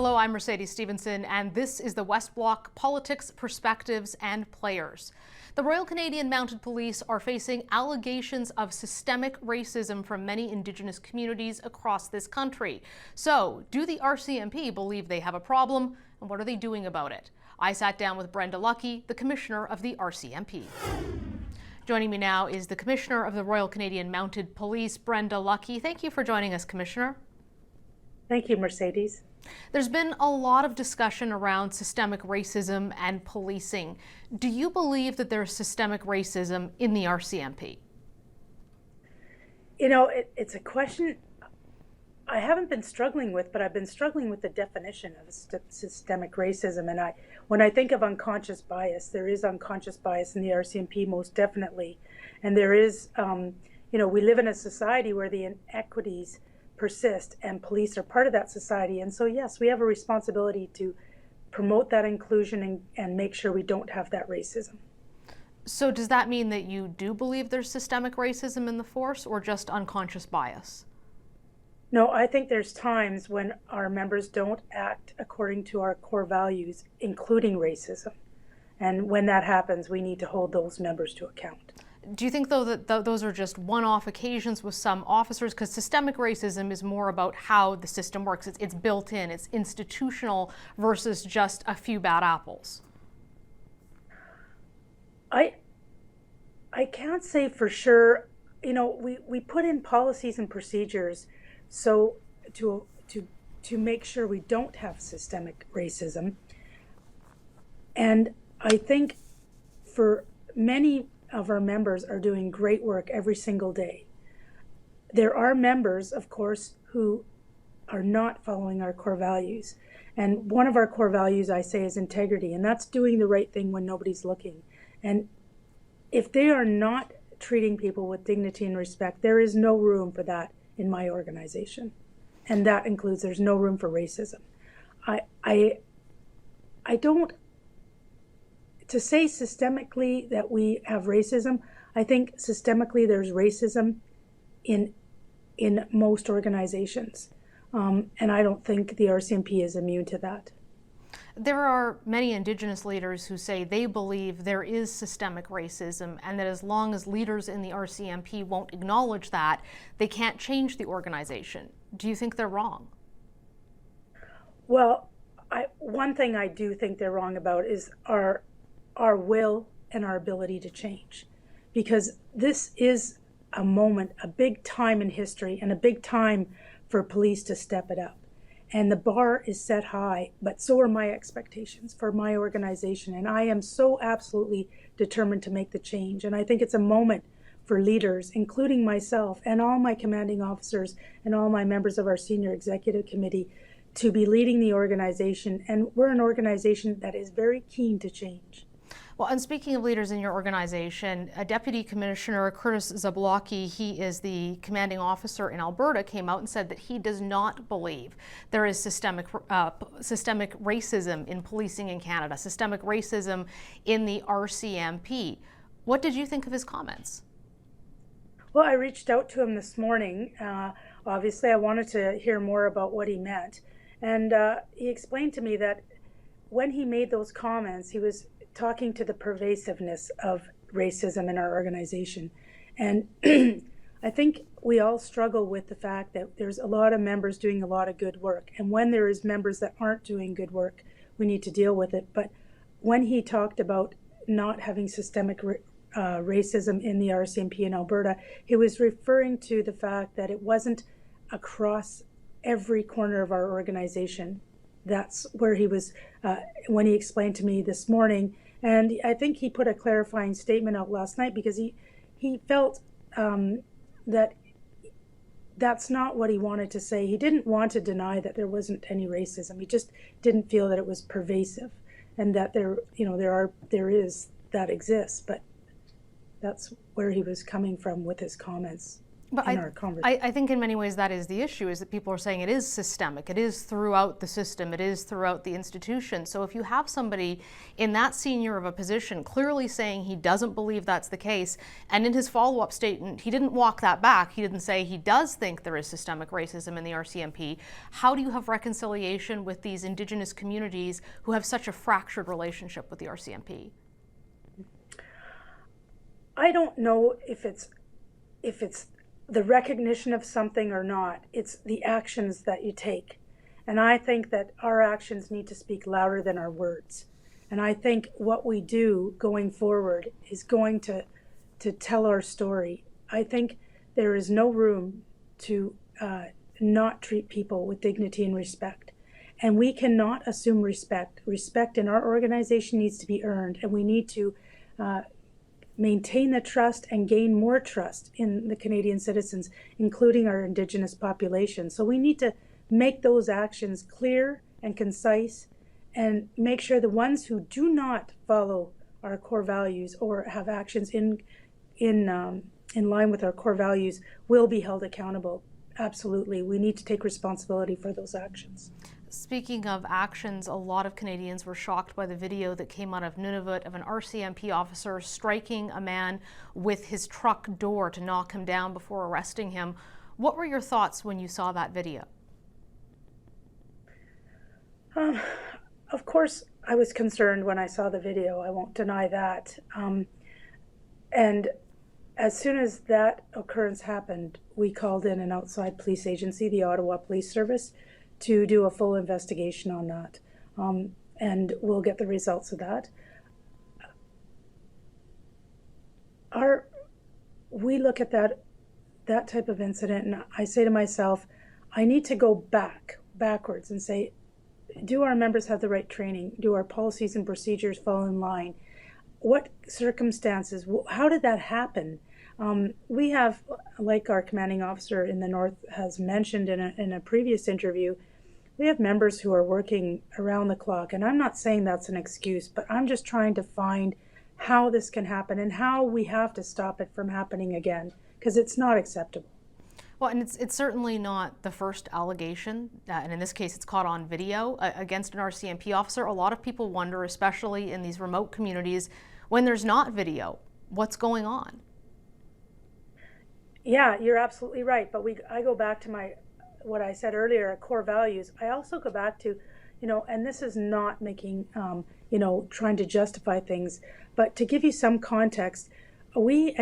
Hello, I'm Mercedes Stephenson, and this is the West Block Politics, Perspectives and Players. The Royal Canadian Mounted Police are facing allegations of systemic racism from many Indigenous communities across this country. So, do the RCMP believe they have a problem, and what are they doing about it? I sat down with Brenda Lucki, the Commissioner of the RCMP. Joining me now is the Commissioner of the Royal Canadian Mounted Police, Brenda Lucki. Thank you for joining us, Commissioner. Thank you, Mercedes. There's been a lot of discussion around systemic racism and policing. Do you believe that there's systemic racism in the RCMP? You know, it's a question I haven't been struggling with, but I've been struggling with the definition of systemic racism. And when I think of unconscious bias, there is unconscious bias in the RCMP, most definitely. And there is, we live in a society where the inequities persist, and police are part of that society. And so, yes, we have a responsibility to promote that inclusion and make sure we don't have that racism. So does that mean that you do believe there's systemic racism in the force, or just unconscious bias? No, I think there's times when our members don't act according to our core values, including racism. And when that happens, we need to hold those members to account. Do you think, though, that those are just one-off occasions with some officers? Because systemic racism is more about how the system works. It's built in, it's institutional versus just a few bad apples. I can't say for sure. You know, we put in policies and procedures so to make sure we don't have systemic racism. And I think for many of our members are doing great work every single day. There are members, of course, who are not following our core values. And one of our core values, I say, is integrity, and that's doing the right thing when nobody's looking. And if they are not treating people with dignity and respect, there is no room for that in my organization. And that includes, there's no room for racism. I don't, to say systemically that we have racism, I think systemically there's racism in most organizations. And I don't think the RCMP is immune to that. There are many Indigenous leaders who say they believe there is systemic racism, and that as long as leaders in the RCMP won't acknowledge that, they can't change the organization. Do you think they're wrong? Well, one thing I do think they're wrong about is our will and our ability to change. Because this is a moment, a big time in history, and a big time for police to step it up. And the bar is set high, but so are my expectations for my organization. And I am so absolutely determined to make the change. And I think it's a moment for leaders, including myself and all my commanding officers and all my members of our senior executive committee, to be leading the organization. And we're an organization that is very keen to change. Well, and speaking of leaders in your organization, Deputy Commissioner Curtis Blocky, he is the commanding officer in Alberta, came out and said that he does not believe there is systemic racism in policing in Canada, systemic racism in the RCMP. What did you think of his comments? Well, I reached out to him this morning. Obviously, I wanted to hear more about what he meant. And he explained to me that when he made those comments, he was talking to the pervasiveness of racism in our organization. And I think we all struggle with the fact that there's a lot of members doing a lot of good work. And when there is members that aren't doing good work, we need to deal with it. But when he talked about not having systemic racism in the RCMP in Alberta, he was referring to the fact that it wasn't across every corner of our organization. That's where he was, when he explained to me this morning. And I think he put a clarifying statement out last night because he felt that that's not what he wanted to say. He didn't want to deny that there wasn't any racism. He just didn't feel that it was pervasive, and that there exists. But that's where he was coming from with his comments. But in our conversation. I think in many ways that is the issue, is that people are saying it is systemic, it is throughout the system, it is throughout the institution. So if you have somebody in that senior of a position clearly saying he doesn't believe that's the case, and in his follow-up statement, he didn't walk that back, he didn't say he does think there is systemic racism in the RCMP, how do you have reconciliation with these Indigenous communities who have such a fractured relationship with the RCMP? I don't know if it's the recognition of something or not. It's the actions that you take. And I think that our actions need to speak louder than our words. And I think what we do going forward is going to tell our story. I think there is no room to not treat people with dignity and respect. And we cannot assume respect. Respect in our organization needs to be earned, and we need to maintain the trust and gain more trust in the Canadian citizens, including our Indigenous population. So we need to make those actions clear and concise, and make sure the ones who do not follow our core values or have actions in line with our core values will be held accountable. Absolutely. We need to take responsibility for those actions. Speaking of actions, a lot of Canadians were shocked by the video that came out of Nunavut of an RCMP officer striking a man with his truck door to knock him down before arresting him. What were your thoughts when you saw that video? Of course, I was concerned when I saw the video. I won't deny that. And as soon as that occurrence happened, we called in an outside police agency, the Ottawa Police Service, to do a full investigation on that. And we'll get the results of that. We look at that type of incident, and I say to myself, I need to go backwards and say, do our members have the right training? Do our policies and procedures fall in line? What circumstances, how did that happen? We have, like our commanding officer in the North has mentioned in a previous interview, we have members who are working around the clock. And I'm not saying that's an excuse, but I'm just trying to find how this can happen and how we have to stop it from happening again, because it's not acceptable. Well, and it's certainly not the first allegation, and in this case it's caught on video, against an RCMP officer. A lot of people wonder, especially in these remote communities, when there's not video, what's going on? Yeah, you're absolutely right. But I go back to what I said earlier, our core values. I also go back to, and this is not making, trying to justify things, but to give you some context, we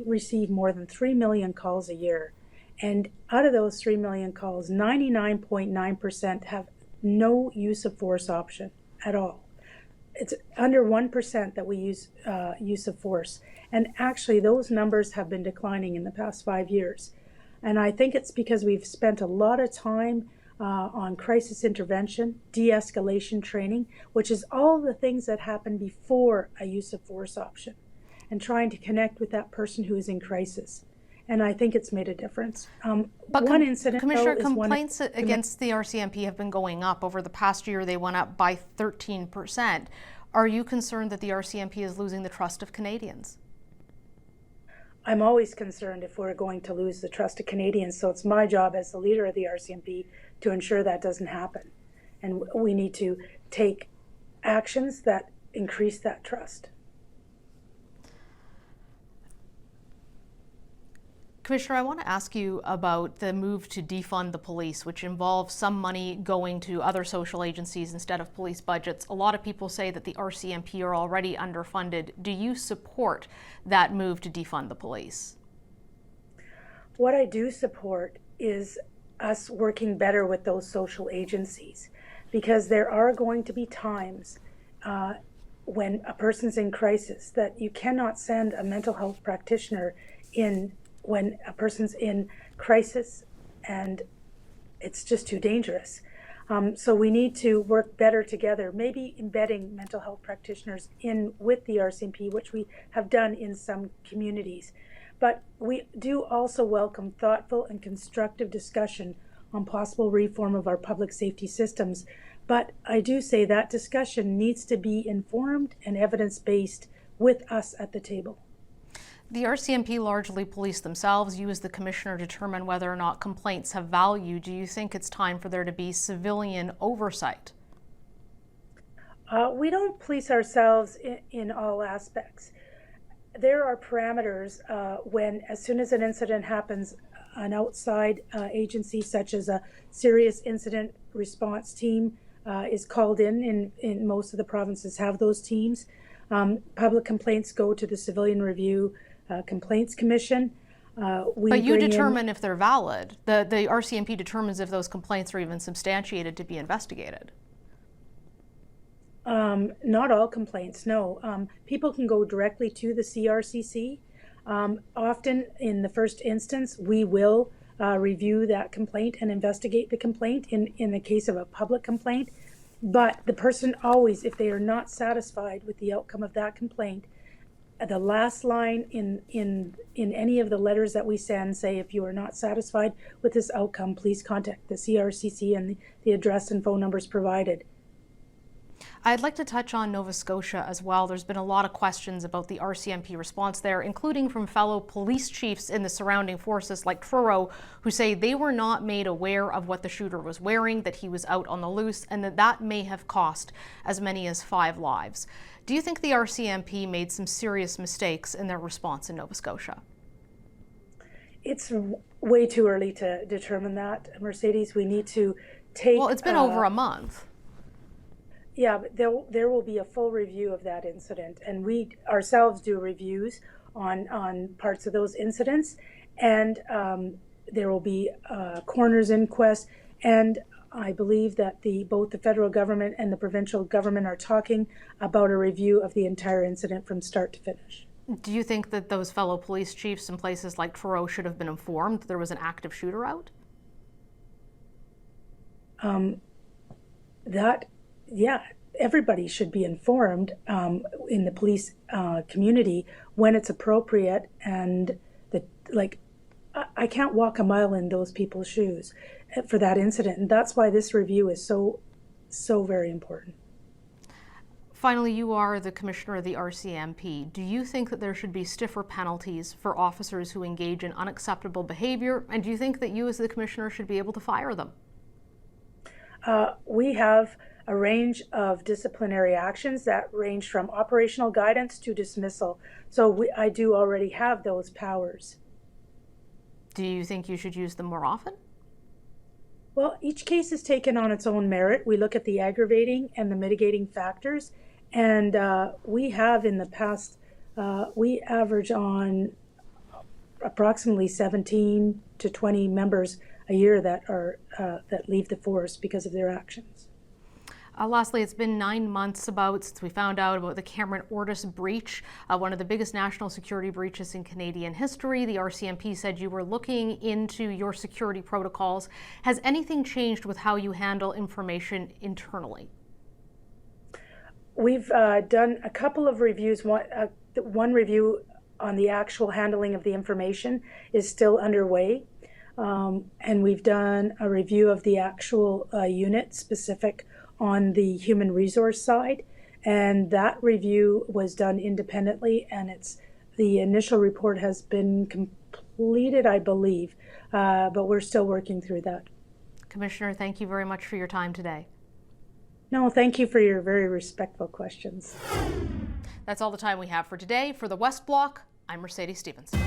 receive more than 3 million calls a year. And out of those 3 million calls, 99.9% have no use of force option at all. It's under 1% that we use use of force. And actually, those numbers have been declining in the past 5 years. And I think it's because we've spent a lot of time on crisis intervention, de-escalation training, which is all the things that happen before a use of force option, and trying to connect with that person who is in crisis. And I think it's made a difference. But one incident, Commissioner, complaints against the RCMP have been going up. Over the past year, they went up by 13%. Are you concerned that the RCMP is losing the trust of Canadians? I'm always concerned if we're going to lose the trust of Canadians. So it's my job as the leader of the RCMP to ensure that doesn't happen. And we need to take actions that increase that trust. Commissioner, I want to ask you about the move to defund the police, which involves some money going to other social agencies instead of police budgets. A lot of people say that the RCMP are already underfunded. Do you support that move to defund the police? What I do support is us working better with those social agencies, because there are going to be times when a person's in crisis that you cannot send a mental health practitioner in when a person's in crisis and it's just too dangerous. So we need to work better together, maybe embedding mental health practitioners in with the RCMP, which we have done in some communities. But we do also welcome thoughtful and constructive discussion on possible reform of our public safety systems. But I do say that discussion needs to be informed and evidence-based with us at the table. The RCMP largely police themselves. You as the commissioner determine whether or not complaints have value. Do you think it's time for there to be civilian oversight? We don't police ourselves in all aspects. There are parameters as soon as an incident happens, an outside agency such as a serious incident response team is called in most of the provinces have those teams. Public complaints go to the Civilian Review Complaints Commission. But you determine if they're valid. The RCMP determines if those complaints are even substantiated to be investigated. Not all complaints, no. People can go directly to the CRCC. Often, in the first instance, we will review that complaint and investigate the complaint in the case of a public complaint. But the person always, if they are not satisfied with the outcome of that complaint, the last line in any of the letters that we send say, if you are not satisfied with this outcome, please contact the CRCC and the address and phone numbers provided. I'd like to touch on Nova Scotia as well. There's been a lot of questions about the RCMP response there, including from fellow police chiefs in the surrounding forces like Truro, who say they were not made aware of what the shooter was wearing, that he was out on the loose, and that may have cost as many as 5 lives. Do you think the RCMP made some serious mistakes in their response in Nova Scotia? It's way too early to determine that, Mercedes. We need to take... Well, it's been over a month. Yeah, but there will be a full review of that incident, and we ourselves do reviews on parts of those incidents, and there will be a coroner's inquest, and I believe that both the federal government and the provincial government are talking about a review of the entire incident from start to finish. Do you think that those fellow police chiefs in places like Truro should have been informed that there was an active shooter out? Yeah, everybody should be informed in the police community when it's appropriate, and I can't walk a mile in those people's shoes for that incident, and that's why this review is so very important. Finally, you are the commissioner of the RCMP. Do you think that there should be stiffer penalties for officers who engage in unacceptable behavior, and do you think that you as the commissioner should be able to fire them? We have a range of disciplinary actions that range from operational guidance to dismissal. So I do already have those powers. Do you think you should use them more often? Well, each case is taken on its own merit. We look at the aggravating and the mitigating factors. And we have in the past, we average on approximately 17 to 20 members a year that leave the force because of their actions. Lastly, it's been 9 months since we found out about the Cameron Ortis breach, one of the biggest national security breaches in Canadian history. The RCMP said you were looking into your security protocols. Has anything changed with how you handle information internally? We've done a couple of reviews. One review on the actual handling of the information is still underway. And we've done a review of the actual unit specific on the human resource side, and that review was done independently, and the initial report has been completed, I believe, but we're still working through that. Commissioner, thank you very much for your time today. No, thank you for your very respectful questions. That's all the time we have for today. For the West Block, I'm Mercedes Stephenson.